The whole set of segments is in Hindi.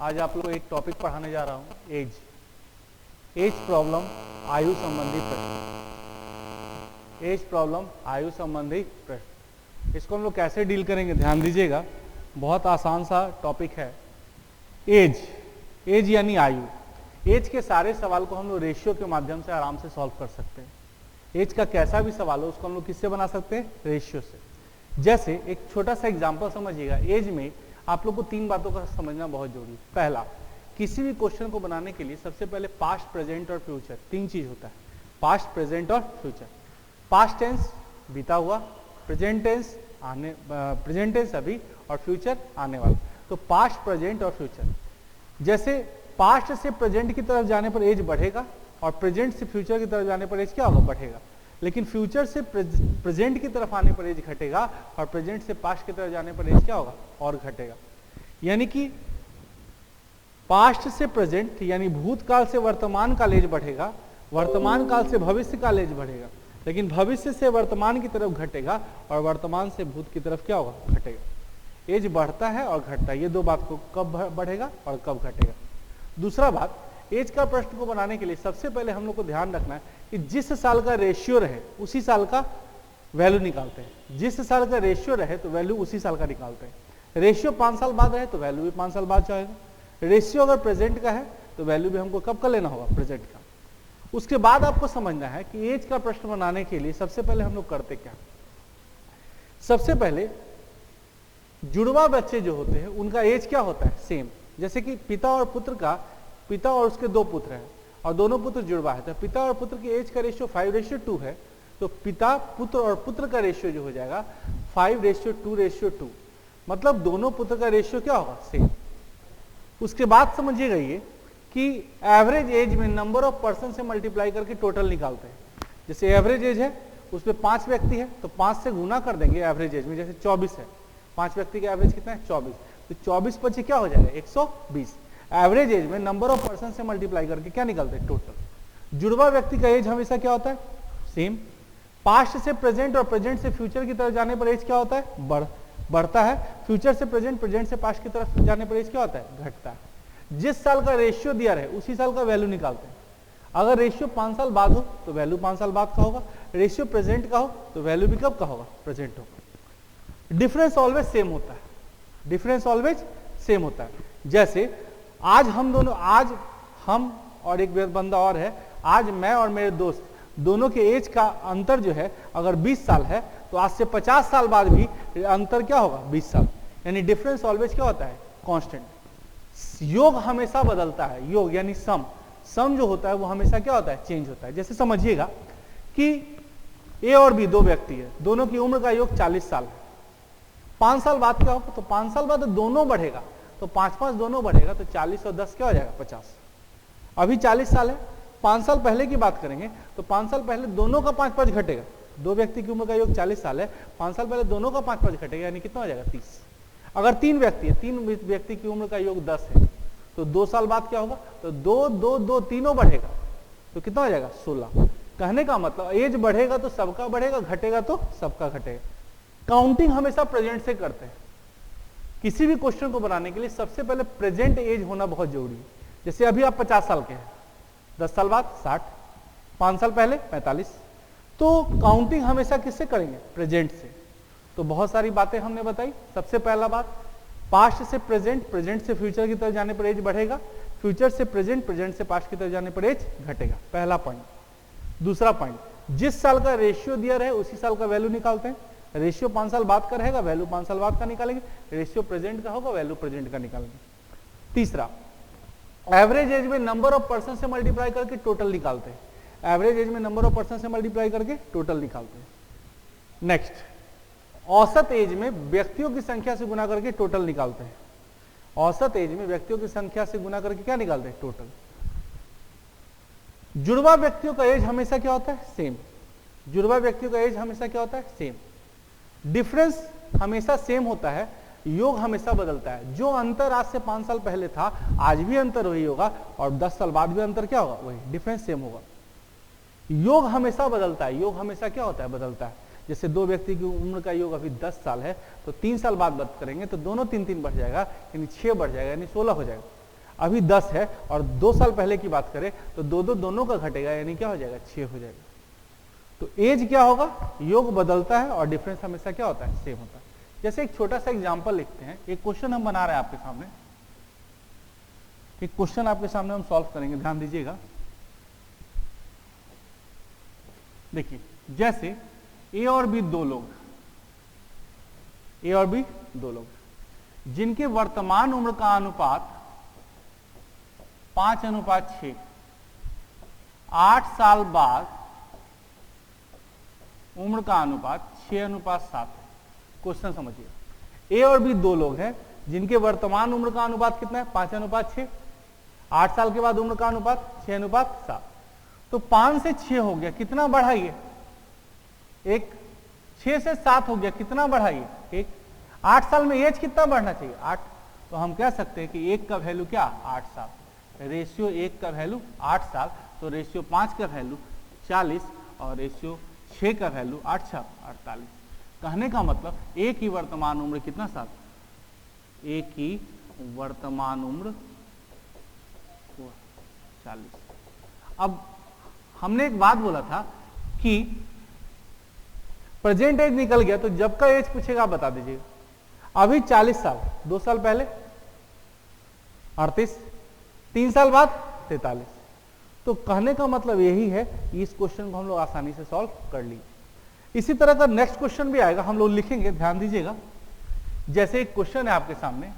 आज आप लोग को एक टॉपिक पढ़ाने जा रहा हूं, एज प्रॉब्लम, आयु संबंधी प्रश्न। एज प्रॉब्लम, आयु संबंधी प्रश्न, इसको हम लोग कैसे डील करेंगे ध्यान दीजिएगा। बहुत आसान सा टॉपिक है। एज यानी आयु। एज के सारे सवाल को हम लोग रेशियो के माध्यम से आराम से सॉल्व कर सकते हैं। एज का कैसा भी सवाल हो उसको हम लोग किससे बना सकते हैं? रेशियो से। जैसे एक छोटा सा एग्जांपल समझिएगा। एज में आप लोग को तीन बातों का समझना बहुत जरूरी है। पहला, किसी भी क्वेश्चन को बनाने के लिए सबसे पहले पास्ट, प्रेजेंट और फ्यूचर, तीन चीज होता है। पास्ट, प्रेजेंट और फ्यूचर। पास्ट टेंस बीता हुआ, प्रेजेंट टेंस अभी, और फ्यूचर आने वाला। तो पास्ट, प्रेजेंट और फ्यूचर। जैसे पास्ट से प्रेजेंट की तरफ जाने पर एज बढ़ेगा और प्रेजेंट से फ्यूचर की तरफ जाने पर एज क्या होगा? बढ़ेगा। लेकिन फ्यूचर से प्रेजेंट की तरफ आने पर एज घटेगा और प्रेजेंट से पास्ट की तरफ जाने पर एज क्या होगा? और घटेगा। यानी कि पास्ट से प्रेजेंट यानी भूतकाल से वर्तमान काल एज बढ़ेगा, वर्तमान काल से भविष्य काल एज बढ़ेगा, लेकिन भविष्य से वर्तमान की तरफ घटेगा और वर्तमान से भूत की तरफ क्या होगा? घटेगा। एज बढ़ता है और घटता है, ये दो बात को कब बढ़ेगा और कब घटेगा। दूसरा बात, एज का प्रश्न को बनाने के लिए सबसे पहले हम लोग को ध्यान रखना है कि जिस साल का रेशियो रहे उसी साल का वैल्यू निकालते हैं। जिस साल का रेशियो रहे तो वैल्यू उसी साल का निकालते हैं। रेशियो 5 साल बाद रहे तो वैल्यू भी 5 साल बाद जाएगा। रेशियो अगर प्रेजेंट का है तो वैल्यू भी हमको कब का लेना होगा? प्रेजेंट का। उसके बाद आपको समझना है कि एज का प्रश्न बनाने के लिए सबसे पहले हम लोग करते क्या? सबसे पहले जुड़वा बच्चे जो होते हैं उनका एज क्या होता है? सेम। जैसे कि पिता और उसके दो पुत्र हैं और दोनों पुत्र जुड़वा है, तो पिता और पुत्र की एज का रेशियो 5:2 है। तो पिता, पुत्र और पुत्र का रेशियो जो हो जाएगा 5:2:2। मतलब दोनों पुत्र का रेशियो क्या होगा? सेम। उसके बाद समझिएगा ये कि एवरेज एज में नंबर ऑफ पर्सन से मल्टीप्लाई करके टोटल निकालते हैं। जैसे एवरेज एज है उसमें 5 व्यक्ति है तो 5 से गुना कर देंगे एवरेज एज में। जैसे 24 है, 5 व्यक्ति का एवरेज कितना है? 24। तो 24 क्या हो जाएगा? 120। एवरेज एज में नंबर ऑफ पर्सन से मल्टीप्लाई करके क्या निकालते हैं? टोटल। जुड़वा व्यक्ति का एज हमेशा क्या होता है? सेम। पास्ट से प्रेजेंट और प्रेजेंट से फ्यूचर की तरफ जाने पर एज क्या होता है? बढ़ता है। फ्यूचर से प्रेजेंट, प्रेजेंट से पास्ट की तरफ जाने पर एज क्या होता है? घटता है। जिस साल का रेशियो दिया रहे उसी साल का वैल्यू निकालते हैं। अगर रेशियो 5 साल बाद हो तो वैल्यू 5 साल बाद का होगा। रेशियो प्रेजेंट का हो तो वैल्यू भी कब का होगा? प्रेजेंट होगा। डिफरेंस ऑलवेज सेम होता है। डिफरेंस ऑलवेज सेम होता है। जैसे आज हम और एक बंदा और है, आज मैं और मेरे दोस्त दोनों के एज का अंतर जो है अगर 20 साल है तो आज से 50 साल बाद भी अंतर क्या होगा? 20 साल। यानी डिफरेंस ऑलवेज क्या होता है? कांस्टेंट। योग हमेशा बदलता है। योग यानी सम जो होता है वो हमेशा क्या होता है? चेंज होता है। जैसे समझिएगा कि ए और बी दो व्यक्ति है, दोनों की उम्र का योग 40 साल है। 5 साल बाद क्या होगा? तो 5 साल बाद दोनों बढ़ेगा, तो 5 दोनों बढ़ेगा, तो 40 और 10 क्या हो जाएगा? 50। अभी 40 साल है, 5 साल पहले की बात करेंगे तो 5 साल पहले दोनों का 5 घटेगा। दो व्यक्ति की उम्र का योग 40 साल है, 5 साल पहले दोनों का 5 घटेगा, यानी कितना हो जाएगा? 30। अगर 3 व्यक्ति है, 3 व्यक्ति की उम्र का योग 10 है, तो 2 साल बाद क्या होगा? तो 2 तीनों बढ़ेगा, तो कितना हो जाएगा? 16। कहने का मतलब एज बढ़ेगा तो सबका बढ़ेगा, घटेगा तो सबका घटेगा। काउंटिंग हमेशा प्रेजेंट से करते हैं। किसी भी क्वेश्चन को बनाने के लिए सबसे पहले प्रेजेंट एज होना बहुत जरूरी है। जैसे अभी आप 50 साल के हैं, 10 साल बाद 60, 5 साल पहले 45। तो काउंटिंग हमेशा किससे करेंगे? प्रेजेंट से। तो बहुत सारी बातें हमने बताई। सबसे पहला बात, पास्ट से प्रेजेंट, प्रेजेंट से फ्यूचर की तरफ जाने पर एज बढ़ेगा, फ्यूचर से प्रेजेंट, प्रेजेंट से पास्ट की तरफ जाने पर एज घटेगा। पहला पॉइंट। दूसरा पॉइंट, जिस साल का रेशियो दिया रहे उसी साल का वैल्यू निकालते हैं। रेशियो 5 साल बाद का रहेगा, वैल्यू 5 साल बाद का निकालेंगे। रेशियो प्रेजेंट का होगा, वैल्यू प्रेजेंट का निकालेंगे। तीसरा, एवरेज एज में नंबर ऑफ पर्सन से मल्टीप्लाई करके टोटल निकालते हैं। एवरेज एज में नंबर ऑफ पर्सन से मल्टीप्लाई करके टोटल निकालते हैं। नेक्स्ट, औसत एज में व्यक्तियों की संख्या से गुना करके टोटल निकालते हैं। औसत एज में व्यक्तियों की संख्या से गुना करके क्या निकालते हैं? टोटल। जुड़वा व्यक्तियों का एज हमेशा क्या होता है? सेम। जुड़वा व्यक्तियों का एज हमेशा क्या होता है? सेम। डिफरेंस हमेशा सेम होता है, योग हमेशा बदलता है। जो अंतर आज से 5 साल पहले था आज भी अंतर वही होगा और 10 साल बाद भी अंतर क्या होगा? वही। डिफरेंस सेम होगा। योग हमेशा बदलता है। योग हमेशा क्या होता है? बदलता है। जैसे दो व्यक्ति की उम्र का योग अभी 10 साल है तो 3 साल बाद बात करेंगे तो दोनों 3 बढ़ जाएगा, यानी 6 बढ़ जाएगा, यानी 16 हो जाएगा। अभी 10 है और 2 साल पहले की बात करें तो दोनों का घटेगा, यानी क्या हो जाएगा 6 हो जाएगा। तो एज क्या होगा, योग बदलता है और डिफरेंस हमेशा क्या होता है, सेम होता है। जैसे एक छोटा सा एग्जांपल लिखते हैं, एक क्वेश्चन हम बना रहे हैं आपके सामने, एक क्वेश्चन आपके सामने हम सॉल्व करेंगे, ध्यान दीजिएगा। देखिए जैसे ए और बी दो लोग, ए और बी दो लोग जिनके वर्तमान उम्र का अनुपात 5:6, 8 साल बाद उम्र का अनुपात 6:7 है। क्वेश्चन समझिए, ए और बी दो लोग हैं जिनके वर्तमान उम्र का अनुपात कितना है, 5:6, 8 साल के बाद उम्र का अनुपात 6:7। तो 5 से 6 हो गया, कितना बढ़ाइए, एक। 6 से 7 हो गया, कितना बढ़ाइए, एक। 8 साल में एज कितना बढ़ना चाहिए, 8। तो हम कह सकते हैं कि 1 का वैल्यू क्या, 8 साल। रेशियो 1 का वैल्यू 8 साल, तो रेशियो 5 का वैल्यू 40 और रेशियो 6 का वैल्यू 8 × 48। कहने का मतलब ए की वर्तमान उम्र कितना साल, ए की वर्तमान उम्र 40। अब हमने एक बात बोला था कि प्रेजेंट एज निकल गया, तो जब का एज पूछेगा आप बता दीजिएगा। अभी 40 साल, 2 साल पहले 38, 3 साल बाद 43। तो कहने का मतलब यही है, इस क्वेश्चन को हम लोग आसानी से सॉल्व कर लिए। इसी तरह का नेक्स्ट क्वेश्चन भी आएगा, हम लोग लिखेंगे, ध्यान दीजिएगा। जैसे एक क्वेश्चन है आपके सामने,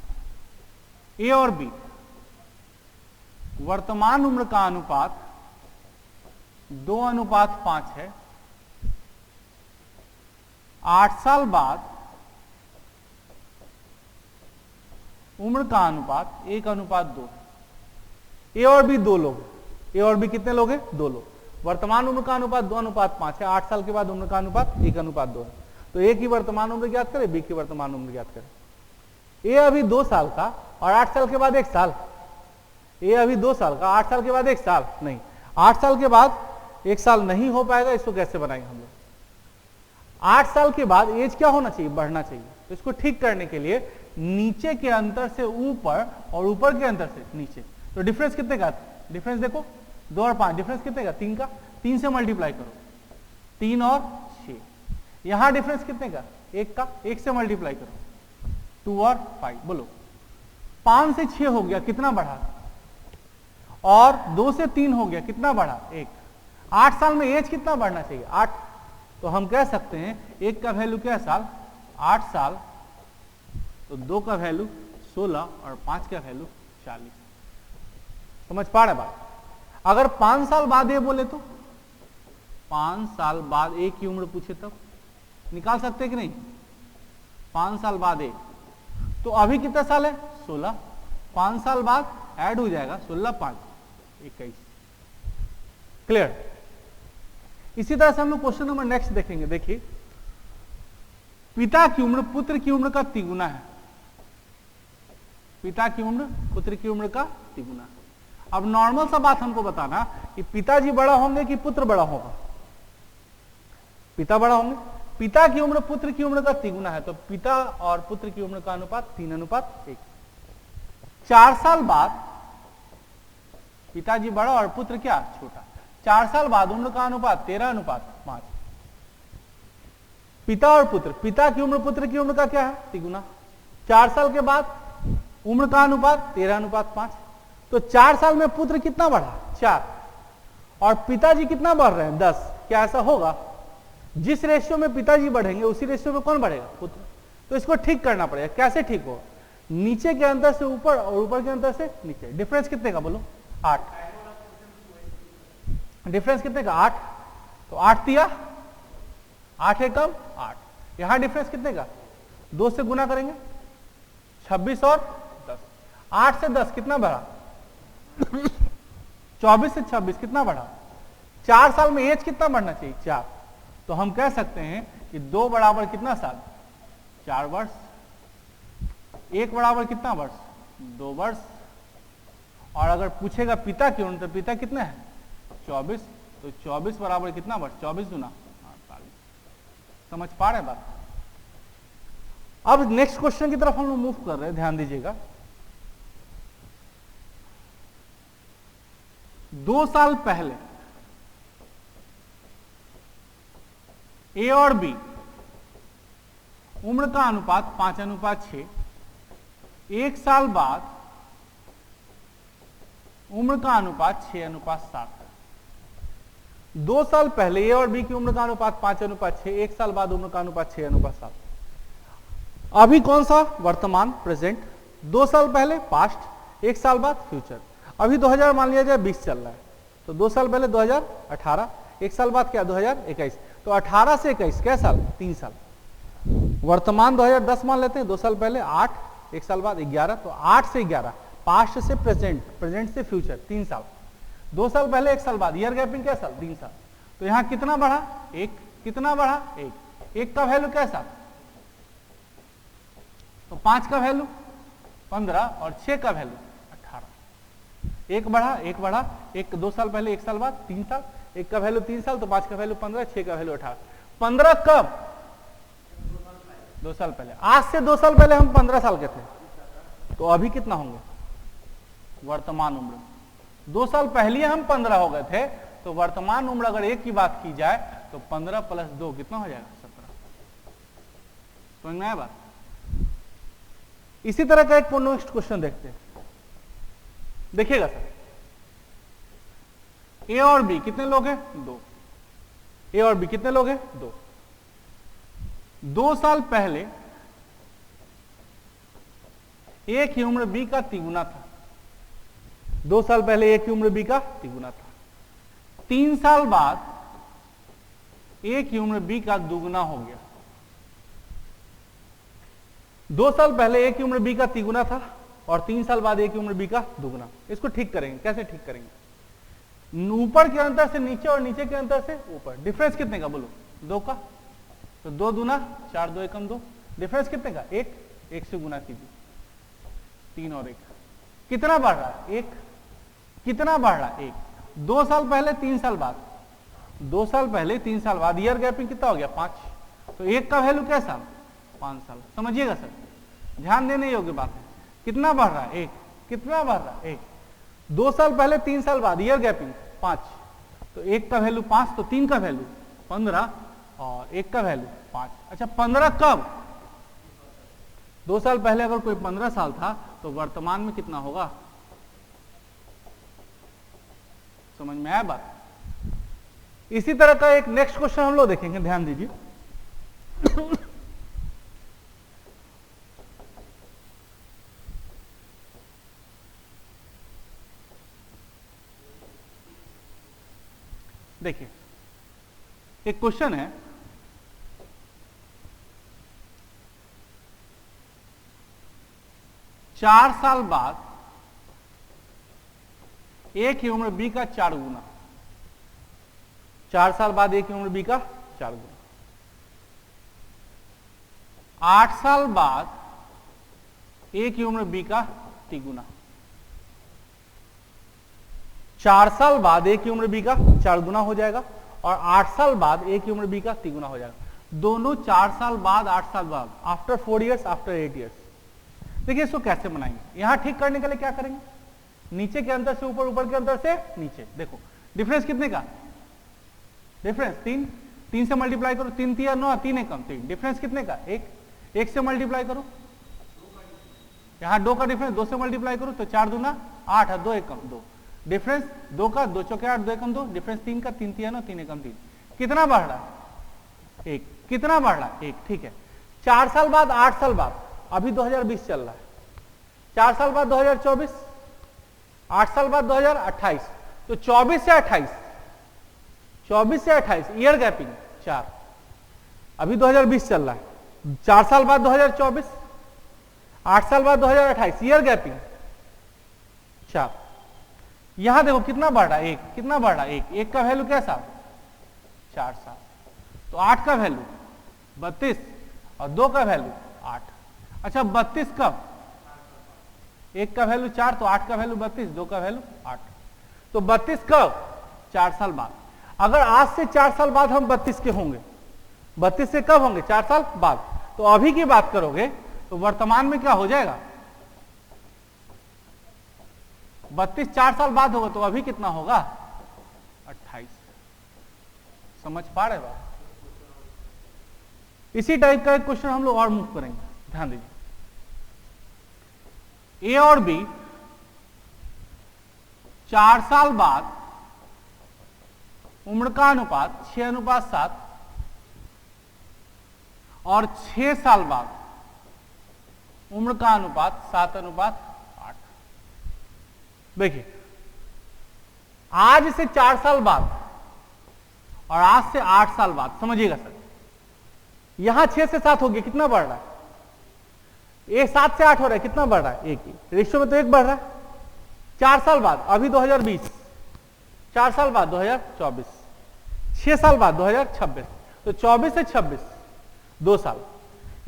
ए और बी वर्तमान उम्र का अनुपात 2:5 है, 8 साल बाद उम्र का अनुपात 1:2। ए और बी दो लोग, ए और बी कितने लोग हैं, दो लोग। वर्तमान उम्र का अनुपात 2:5 है, 8 साल के बाद उम्र का अनुपात 1:2 है। तो ए की वर्तमान उम्र ज्ञात करें, बी की वर्तमान उम्र ज्ञात करें। ए अभी 2 साल का और 8 साल के बाद 1 साल, ए अभी 2 साल का, 8 साल के बाद 1 साल नहीं, 8 साल के बाद 1 साल नहीं हो पाएगा। इसको कैसे बनाएंगे हम लोग, 8 साल के बाद एज क्या होना चाहिए, बढ़ना चाहिए। तो इसको ठीक करने के लिए नीचे के अंतर से ऊपर और ऊपर के अंतर से नीचे, तो डिफरेंस कितने का, डिफरेंस देखो 2 और 5, डिफरेंस कितने का, 3 का। 3 से मल्टीप्लाई करो, 3 और 6। यहां डिफरेंस कितने का, 1 का, 1 से मल्टीप्लाई करो, 2 और 5। बोलो 5 से 6 हो गया, कितना बढ़ा, और 2 से 3 हो गया, कितना बढ़ा, 1। 8 साल में एज कितना बढ़ना चाहिए, 8। तो हम कह सकते हैं 1 का वैल्यू क्या साल, 8 साल, तो 2 का वैल्यू 16 और 5 का वैल्यू 40। समझ पा रहे बात। अगर 5 साल बाद ये बोले तो 5 साल बाद ए की उम्र पूछे तब निकाल सकते कि नहीं, 5 साल बाद ए, तो अभी कितना साल है, 16। 5 साल बाद ऐड हो जाएगा 16, 5, 21। क्लियर। इसी तरह से हम लोग क्वेश्चन नंबर नेक्स्ट देखेंगे। देखिए, पिता की उम्र पुत्र की उम्र का तिगुना है, पिता की उम्र पुत्र की उम्र का तिगुना। अब नॉर्मल सा बात हमको बताना कि पिताजी बड़ा होंगे कि पुत्र बड़ा होगा, पिता बड़ा होंगे। पिता की उम्र पुत्र की उम्र का तिगुना है, तो पिता और पुत्र की उम्र का अनुपात 3:1। 4 साल बाद पिताजी बड़ा और पुत्र क्या, छोटा। 4 साल बाद उम्र का अनुपात 13:5। पिता और पुत्र, पिता की उम्र पुत्र की उम्र का क्या है, तिगुना। 4 साल के बाद उम्र का अनुपात 13:5। तो 4 साल में पुत्र कितना बढ़ा, 4, और पिताजी कितना बढ़ रहे हैं, 10। क्या ऐसा होगा, जिस रेशियो में पिताजी बढ़ेंगे उसी रेशियो में कौन बढ़ेगा, पुत्र। तो इसको ठीक करना पड़ेगा। कैसे ठीक होगा, नीचे के अंतर से ऊपर और ऊपर के अंतर से नीचे। डिफरेंस कितने का बोलो, 8। डिफरेंस कितने का, 8। तो 8 दिया, 8 है कम 8। यहां डिफरेंस कितने का, 2 से गुना करेंगे, 26 और 10। 8 से 10 कितना बढ़ा 24 से 26 कितना बढ़ा। 4 साल में एज कितना बढ़ना चाहिए, 4। तो हम कह सकते हैं कि 2 बराबर कितना साल, 4 वर्ष। 1 बराबर कितना वर्ष, 2 वर्ष। और अगर पूछेगा पिता की उम्र, तो पिता कितने हैं, 24। तो 24 बराबर कितना वर्ष, 24 दूना 48। समझ पा रहे बात। अब नेक्स्ट क्वेश्चन की तरफ हम लोग मूव कर रहे हैं, ध्यान दीजिएगा। 2 साल पहले ए और बी उम्र का अनुपात 5:6, 1 साल बाद उम्र का अनुपात 6:7 है। 2 साल पहले ए और बी की उम्र का अनुपात 5:6, 1 साल बाद उम्र का अनुपात 6:7। अभी कौन सा? वर्तमान, प्रेजेंट। 2 साल पहले पास्ट, 1 साल बाद फ्यूचर। अभी 2000 मान लिया जाए 20 चल रहा है, तो 2 साल पहले 2018, 1 साल बाद क्या 2021, तो 18 से 21 क्या साल? 3 साल। वर्तमान 2010 मान लेते हैं, 2 साल पहले 8, 1 साल बाद 11, तो 8 से 11, पास्ट से प्रेजेंट, प्रेजेंट से फ्यूचर 3 साल। 2 साल पहले 1 साल बाद, ईयर गैपिंग क्या साल? 3 साल। तो यहां कितना बढ़ा? 1। कितना बढ़ा? 1। 1 का वैल्यू क्या साल? तो 5 का वैल्यू 15 और 6 का वैल्यू 18। 1 बढ़ा, 1 बढ़ा, 1 2 साल पहले 1 साल बाद 3 साल, 1 का वैल्यू 3 साल, तो 5 का वैल्यू 15, 6 का वैल्यू 18। 15 कब? 2 साल पहले। आज से 2 साल पहले हम 15 साल के थे, तो अभी कितना होंगे? वर्तमान उम्र। 2 साल पहले हम 15 हो गए थे, तो वर्तमान उम्र अगर 1 की बात की जाए तो 15 + 2 कितना हो जाएगा? 17। समझ में आया बात? इसी तरह का एक नेक्स्ट क्वेश्चन देखते हैं, देखिएगा सर। ए और बी कितने लोग हैं? 2। ए और बी कितने लोग हैं? 2। 2 साल पहले ए की उम्र बी का तिगुना था। 2 साल पहले ए की उम्र बी का तिगुना था। 3 साल बाद ए की उम्र बी का दुगुना हो गया। 2 साल पहले ए की उम्र बी का तिगुना था और 3 साल बाद ए की उम्र बी का दुगुना। इसको ठीक करेंगे, कैसे ठीक करेंगे? ऊपर के अंतर से नीचे और नीचे के अंतर से ऊपर। डिफरेंस कितने का बोलो? 2 का, तो 2 दूना 4, 2 एकम 2। डिफरेंस कितने का? 1। 1 से गुना कीजिए, 3 और 1। कितना बढ़ रहा है? 1। कितना बढ़ रहा है? 1। 2 साल पहले 3 साल बाद, 2 साल पहले 3 साल बाद, ईयर गैपिंग कितना हो गया? 5। तो 1 का वैल्यू क्या साल? 5 साल। समझिएगा सर, ध्यान देने योग्य बात है। कितना बढ़ रहा है? 1। कितना बढ़ रहा है? 1। 2 साल पहले 3 साल बाद, ईयर गैपिंग 5, तो 1 का वैल्यू 5, तो 3 का वैल्यू 15 और 1 का वैल्यू 5। अच्छा, 15 कब? 2 साल पहले अगर कोई 15 साल था तो वर्तमान में कितना होगा? समझ में आया बात? इसी तरह का एक नेक्स्ट क्वेश्चन हम लोग देखेंगे, ध्यान दीजिए। देखिए, एक क्वेश्चन है, चार साल बाद ए की उम्र बी का 4 गुना। 4 साल बाद ए की उम्र बी का 4 गुना। 8 साल बाद ए की उम्र बी का तिगुना। 4 साल बाद ए की उम्र बी का 4 गुना हो जाएगा और 8 साल बाद ए की उम्र बी का तिगुना हो जाएगा। दोनों 4 साल बाद, 8 साल बाद, आफ्टर 4 ईयर्स, आफ्टर 8 ईयर्स। देखिए इसको कैसे बनाएंगे? यहां ठीक करने के लिए क्या करेंगे? नीचे के अंतर से ऊपर, ऊपर के अंतर से नीचे। देखो डिफरेंस कितने का? डिफरेंस 3। 3 से मल्टीप्लाई करो, 3 3 9, 3 एकम 3। डिफरेंस कितने का? 1। 1 से मल्टीप्लाई करो, यहां 2 का डिफरेंस, 2 से मल्टीप्लाई करो तो 4 दूना 8 है, 2 एकम 2। डिफरेंस 2 का, 2 चौके 8, 2 एकम 2। डिफरेंस 3 का, 3 3 9, 3 एकम 3। कितना बढ़ रहा है? 1। कितना बढ़ रहा है? 1। ठीक है। 4 साल बाद, 8 साल बाद, अभी 2020 चल रहा है। 4 साल बाद 2024, 8 साल बाद 2028, तो 24 से 28, 24 से 28 ईयर गैपिंग 4। अभी 2020 चल रहा है। 4 साल बाद 2024, 8 साल बाद 2028 ईयर गैपिंग 4। यहां देखो कितना बढ़ रहा है? 1। कितना बढ़ रहा है? 1। 1 का वैल्यू क्या साल? 4 साल। तो 8 का वैल्यू 32 और 2 का वैल्यू 8। अच्छा 32 कब? 1 का वैल्यू 4, तो 8 का वैल्यू 32, 2 का वैल्यू 8। तो 32 कब? 4 साल बाद। अगर आज से 4 साल बाद हम 32 के होंगे, 32 से कब होंगे? 4 साल बाद। तो अभी की बात करोगे तो वर्तमान में क्या हो जाएगा? 32 4 साल बाद होगा तो अभी कितना होगा 28। समझ पा रहे बात? इसी टाइप का एक क्वेश्चन हम लोग और मूव करेंगे, ध्यान दीजिए। ए और बी 4 साल बाद उम्र का अनुपात 6:7 और 6 साल बाद उम्र का अनुपात 7:8। देखिए आज से 4 साल बाद और आज से 8 साल बाद, समझिएगा सर, यहां 6 से 7 हो गया, कितना बढ़ रहा है? ये 7 से 8 हो रहा है, कितना बढ़ रहा है? एक ही रेशियो में तो एक बढ़ रहा है। 4 साल बाद अभी 2020, 4 साल बाद 2024, 6 साल बाद 2026, तो 24 से 26 2 साल।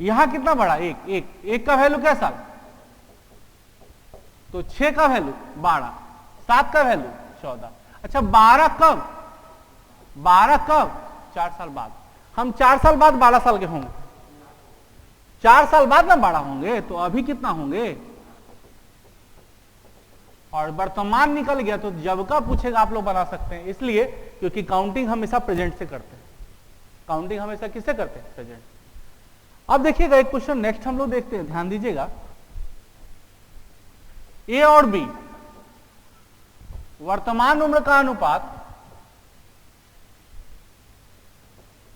यहां कितना बढ़ा? एक का वैल्यू क्या साल? तो 6 का वैल्यू 12, 7 का वैल्यू 14। अच्छा 12 कब? 4 साल बाद। हम 4 साल बाद 12 साल के होंगे, 4 साल बाद ना 12 होंगे, तो अभी कितना होंगे? और वर्तमान निकल गया तो जब का पूछेगा आप लोग बना सकते हैं, इसलिए क्योंकि काउंटिंग हमेशा प्रेजेंट से करते हैं। काउंटिंग हमेशा किससे करते हैं? प्रेजेंट। अब देखिएगा एक क्वेश्चन नेक्स्ट हम लोग देखते हैं, ध्यान दीजिएगा। ए और बी वर्तमान उम्र का अनुपात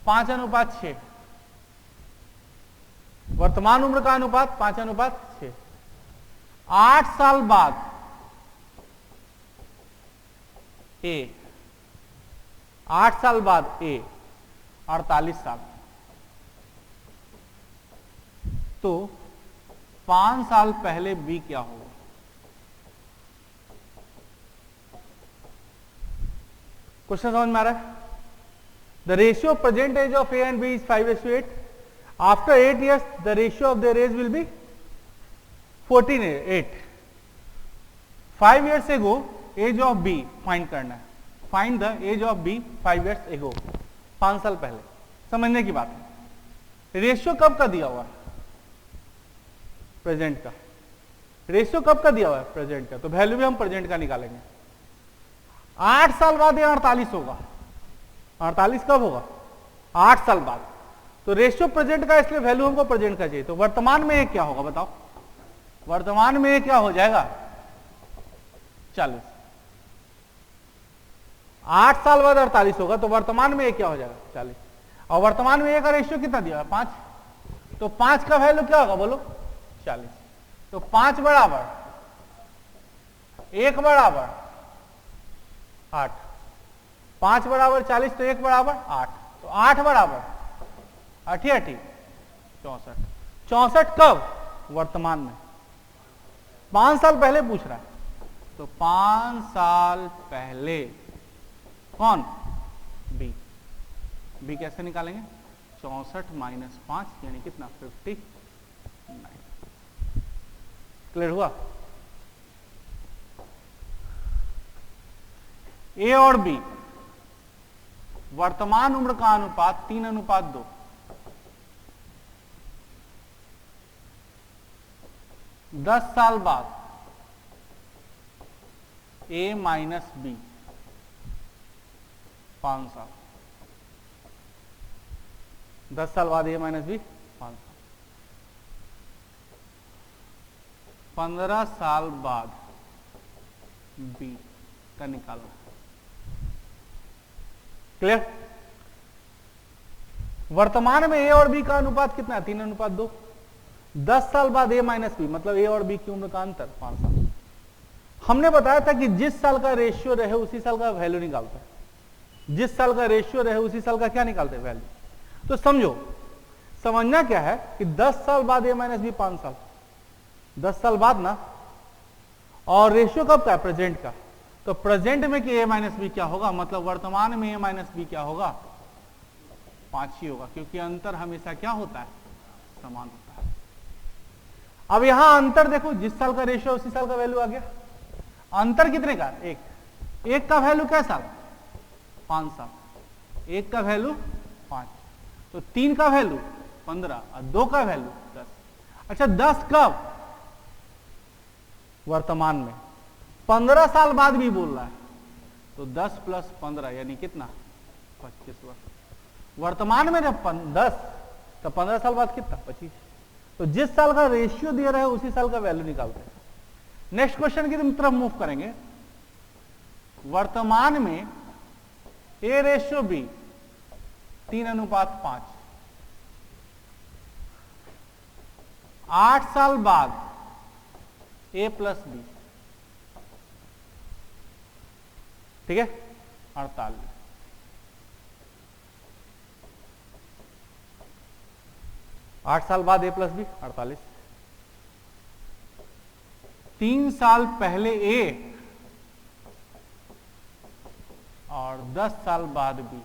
5:6, वर्तमान उम्र का अनुपात 5:6। 8 साल बाद ए, 8 साल बाद ए 48 साल, तो 5 साल पहले बी क्या होगा? क्वेश्चन समझ में आ रहा है? The ratio of present age of A and B is 5:8. After 8 years, the ratio of their age will be 14:8. 5 years ago, age of B find करना है. Find the age of B 5 years ago. 5 साल पहले. समझने की बात है. रेशियो कब का दिया हुआ है? प्रेजेंट का. रेशियो कब का दिया हुआ है? प्रेजेंट का. तो वैल्यू भी हम प्रेजेंट का निकालेंगे. 8 साल बाद ये 48 होगा. 48 कब होगा? 8 साल बाद. तो रेशियो प्रेजेंट का, इसलिए वैल्यू हमको प्रेजेंट का चाहिए. तो वर्तमान में ये क्या होगा बताओ? वर्तमान में ये क्या हो जाएगा? 40. 8 साल बाद 48 होगा, तो वर्तमान में ये क्या हो जाएगा? 40. और वर्तमान में ये का रेशियो कितना दिया है? 5. तो 5 का वैल्यू क्या होगा बोलो? 40. तो 5 बराबर 1 बराबर 8. 5 बराबर 40, तो 1 बराबर 8. तो 8 बराबर 8 64. 64 कब? वर्तमान में. 5 साल पहले पूछ रहा है. तो 5 साल पहले कौन? बी. बी कैसे निकालेंगे? 64 माइनस 5 यानी कितना? 59. क्लियर हुआ? ए और बी वर्तमान उम्र का अनुपात 3:2. दस साल बाद ए माइनस बी 5 साल. 10 साल बाद ए माइनस बी 5 साल. 15 साल बाद बी का निकालना. क्लियर? वर्तमान में ए और बी का अनुपात कितना है? 3:2. 10 साल बाद ए माइनस बी, मतलब ए और बी की उम्र का अंतर 5 साल. हमने बताया था कि जिस साल का रेशियो रहे उसी साल का वैल्यू निकालते हैं. जिस साल का रेशियो रहे उसी साल का क्या निकालते हैं? वैल्यू. तो समझो, समझना क्या है कि 10 साल बाद ए माइनस बी 5 साल, 10 साल बाद ना. और रेशियो कब का है? प्रेजेंट का. तो प्रेजेंट में कि ए माइनस बी क्या होगा? मतलब वर्तमान में ए माइनस बी क्या होगा? 5 ही होगा, क्योंकि अंतर हमेशा क्या होता है? समान होता है. अब यहां अंतर देखो, जिस साल का रेशियो उसी साल का वैल्यू आ गया. अंतर कितने का? 1. 1 का वैल्यू क्या साल? 5 साल. 1 का वैल्यू 5. तो 3 का वैल्यू 15 और 2 का वैल्यू 10. अच्छा 10 कब? वर्तमान में. 15 साल बाद भी बोल रहा है, तो 10 + 15 यानी कितना, 25 वर्ष। वर्तमान में जब 10, तो 15 साल बाद कितना, 25। तो जिस साल का रेशियो दिया रहा है उसी साल का वैल्यू निकालते हैं। नेक्स्ट क्वेश्चन की तरफ मूव करेंगे। वर्तमान में A/B 3:5, 8 साल बाद A + B, ठीक है, 48। 8 साल बाद A + B 48। 3 साल पहले A और 10 साल बाद B।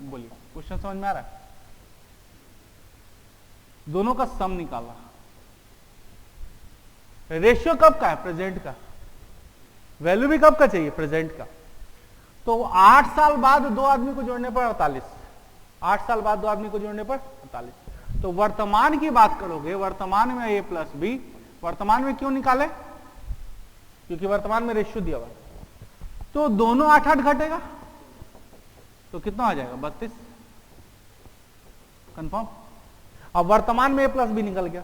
बोलिए, क्वेश्चन समझ में आ रहा है? दोनों का सम निकाला। रेशियो कब का है, प्रेजेंट का। वैल्यू भी कब का चाहिए, प्रेजेंट का। तो 8 साल बाद दो आदमी को जोड़ने पर 48। 8 साल बाद दो आदमी को जोड़ने पर 48। तो वर्तमान की बात करोगे, वर्तमान में A + B, वर्तमान में क्यों निकाले, क्योंकि वर्तमान में रेशियो दिया हुआ। तो दोनों 8-8 घटेगा, तो कितना आ जाएगा, 32। कंफर्म। अब वर्तमान में A + B निकल गया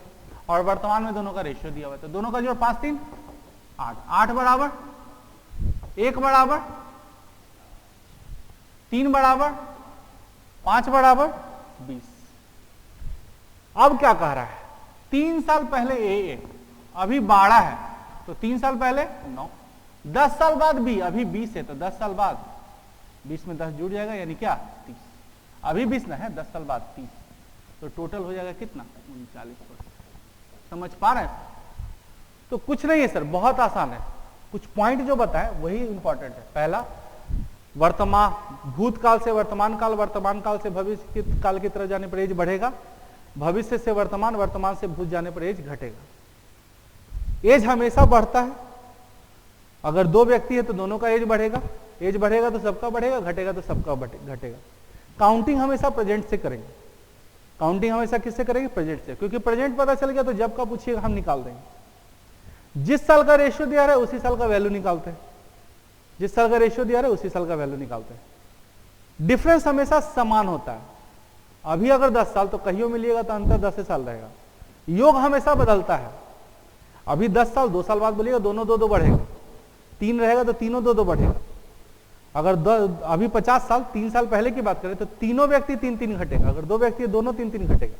और वर्तमान में दोनों का रेशियो दिया हुआ है, तो दोनों का जोड़ 5 × 3 = 8। 8 बराबर 1 बराबर 3 बराबर 5 बराबर 20। अब क्या कह रहा है, 3 साल पहले A अभी 12 है, तो 3 साल पहले 9। 10 साल बाद B अभी 20 है, तो 10 साल बाद 20 में 10 जुड़ जाएगा, यानी क्या, 30। अभी 20 ना है, 10 साल बाद 30, तो टोटल हो जाएगा कितना, 39%। समझ पा रहे हैं? तो कुछ नहीं है सर, बहुत आसान है। कुछ पॉइंट जो बताए वही इंपॉर्टेंट है। पहला, वर्तमान, भूतकाल से वर्तमान काल, वर्तमान काल से भविष्य काल की तरफ जाने पर एज बढ़ेगा, भविष्य से वर्तमान, वर्तमान से भूत जाने पर एज घटेगा। एज हमेशा बढ़ता है। अगर दो व्यक्ति है तो दोनों का एज बढ़ेगा, एज बढ़ेगा तो सबका बढ़ेगा, घटेगा तो सबका घटेगा। काउंटिंग हमेशा प्रेजेंट से करेंगे, काउंटिंग हमेशा किससे करेंगे, प्रेजेंट से, क्योंकि प्रेजेंट पता चल गया तो जब का पूछिएगा हम निकाल देंगे। जिस साल का रेशियो दिया रहा है उसी साल का वैल्यू निकालते हैं, जिस साल का रेशियो दिया रहा है उसी साल का वैल्यू निकालते हैं। डिफरेंस हमेशा समान होता है। अभी अगर 10 साल तो कहियो मिलिएगा तो अंतर 10 साल रहेगा। योग हमेशा बदलता है। अभी 10 साल 2 साल बाद बोलिएगा दोनों 2-2 बढ़ेगा, 3 रहेगा तो तीनों 2-2 बढ़ेगा। अगर अभी 50 साल 3 साल पहले की बात करें तो तीनों व्यक्ति 3-3 घटेगा, अगर 2 व्यक्ति दोनों 3-3 घटेगा।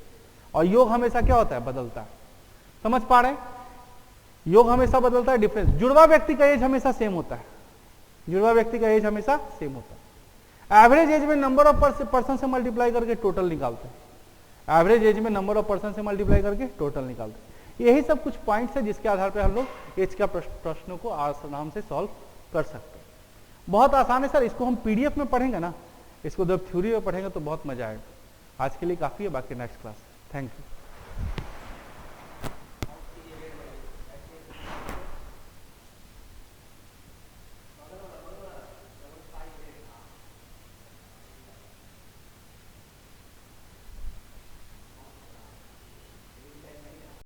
और योग हमेशा क्या होता है, बदलता है। समझ पा रहे हैं? योग हमेशा बदलता है। डिफरेंस, जुड़वा व्यक्ति का एज हमेशा सेम होता है, जुड़वा व्यक्ति का एज हमेशा सेम होता है। एवरेज एज में नंबर ऑफ पर्सन से मल्टीप्लाई करके टोटल निकालते हैं। एवरेज एज में नंबर ऑफ पर्सन से मल्टीप्लाई करके टोटल निकालते हैं। यही सब कुछ पॉइंट्स है जिसके आधार पर हम लोग एज का प्रश्नों को आराम से सॉल्व कर सकते हैं। बहुत आसान है सर, इसको हम पीडीएफ में पढ़ेंगे ना, इसको जब थ्योरी में पढ़ेंगे तो बहुत मजा आएगा। आज के लिए काफी है, बाकी नेक्स्ट क्लास। Thank you.